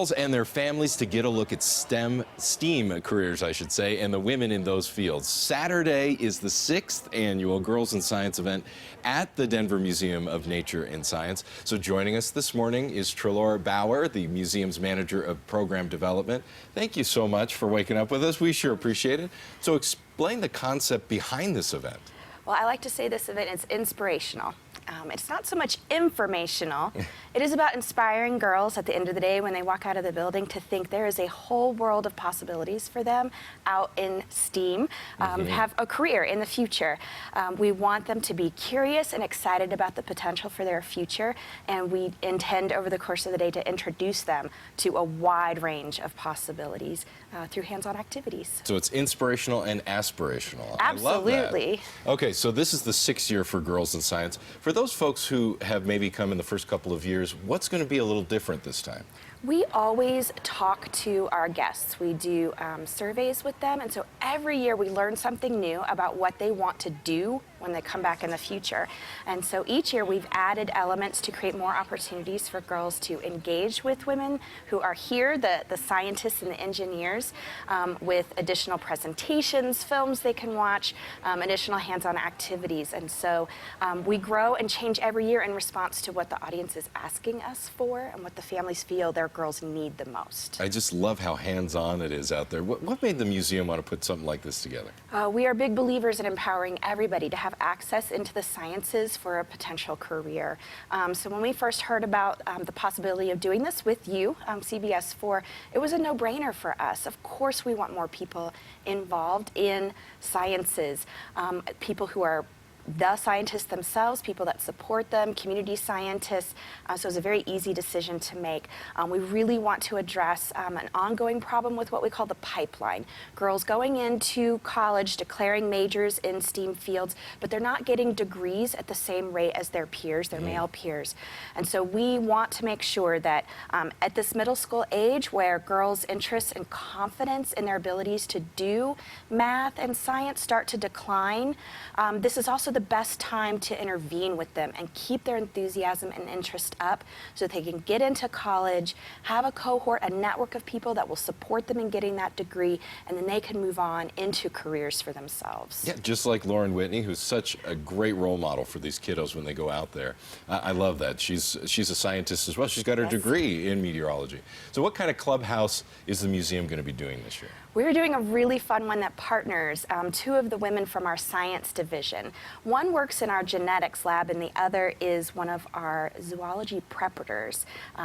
girls and their families to get a look at STEAM careers, I should say, and the women in those fields. Saturday is the 6th annual Girls in Science event at the Denver Museum of Nature and Science. So joining us this morning is Treloar Bower, the museum's manager of program development. Thank you so much for waking up with us. We sure appreciate it. So explain the concept behind this event. Well, I like to say this event is inspirational. It's not so much informational. It is about inspiring girls at the end of the day when they walk out of the building to think there is a whole world of possibilities for them out in STEAM, have a career in the future. We want them to be curious and excited about the potential for their future, and we intend over the course of the day to introduce them to a wide range of possibilities through hands-on activities. So it's inspirational and aspirational. Absolutely. I love that. Okay, so this is the 6th year for Girls in Science. For those folks who have maybe come in the first couple of years, what's going to be a little different this time? We always talk to our guests. We do surveys with them, and so every year we learn something new about what they want to do when they come back in the future. And so each year we've added elements to create more opportunities for girls to engage with women who are here, the scientists and the engineers, with additional presentations, films they can watch, additional hands-on activities. And so we grow and change every year in response to what the audience is asking us for and what the families feel their girls need the most. I just love how hands-on it is out there. What made the museum want to put something like this together? We are big believers in empowering everybody to have access into the sciences for a potential career. So when we first heard about the possibility of doing this with you, CBS 4, it was a no-brainer for us. Of course we want more people involved in sciences, people who are the scientists themselves, people that support them, community scientists. So it's a very easy decision to make. We really want to address an ongoing problem with what we call the pipeline. Girls going into college, declaring majors in STEAM fields, but they're not getting degrees at the same rate as their peers, their male peers. And so we want to make sure that at this middle school age where girls' interests and confidence in their abilities to do math and science start to decline, this is also the best time to intervene with them and keep their enthusiasm and interest up so that they can get into college, have a cohort, a network of people that will support them in getting that degree, and then they can move on into careers for themselves. Yeah, just like Lauren Whitney, who's such a great role model for these kiddos when they go out there. I love that. She's a scientist as well. She's got her degree in meteorology. So what kind of clubhouse is the museum going to be doing this year? We're doing a really fun one that partners two of the women from our science division. One works in our genetics lab and the other is one of our zoology preparators.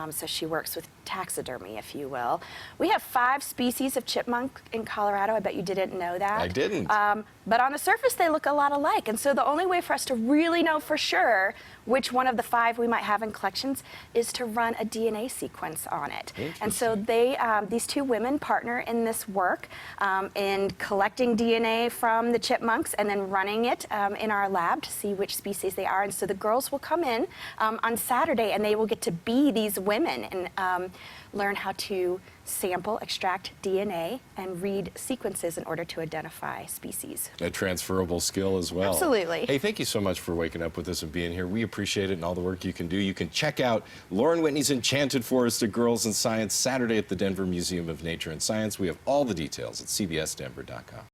So she works with taxidermy, if you will. We have 5 species of chipmunk in Colorado. I bet you didn't know that. I didn't. But on the surface, they look a lot alike. And so the only way for us to really know for sure which one of the 5 we might have in collections is to run a DNA sequence on it. And so these 2 women partner in this work in collecting DNA from the chipmunks and then running it in our lab to see which species they are. And so the girls will come in on Saturday and they will get to be these women and learn how to sample, extract DNA, and read sequences in order to identify species. A transferable skill as well. Absolutely. Hey, thank you so much for waking up with us and being here. We appreciate it and all the work you can do. You can check out Lauren Whitney's Enchanted Forest of Girls in Science Saturday at the Denver Museum of Nature and Science. We have all the details at cbsdenver.com.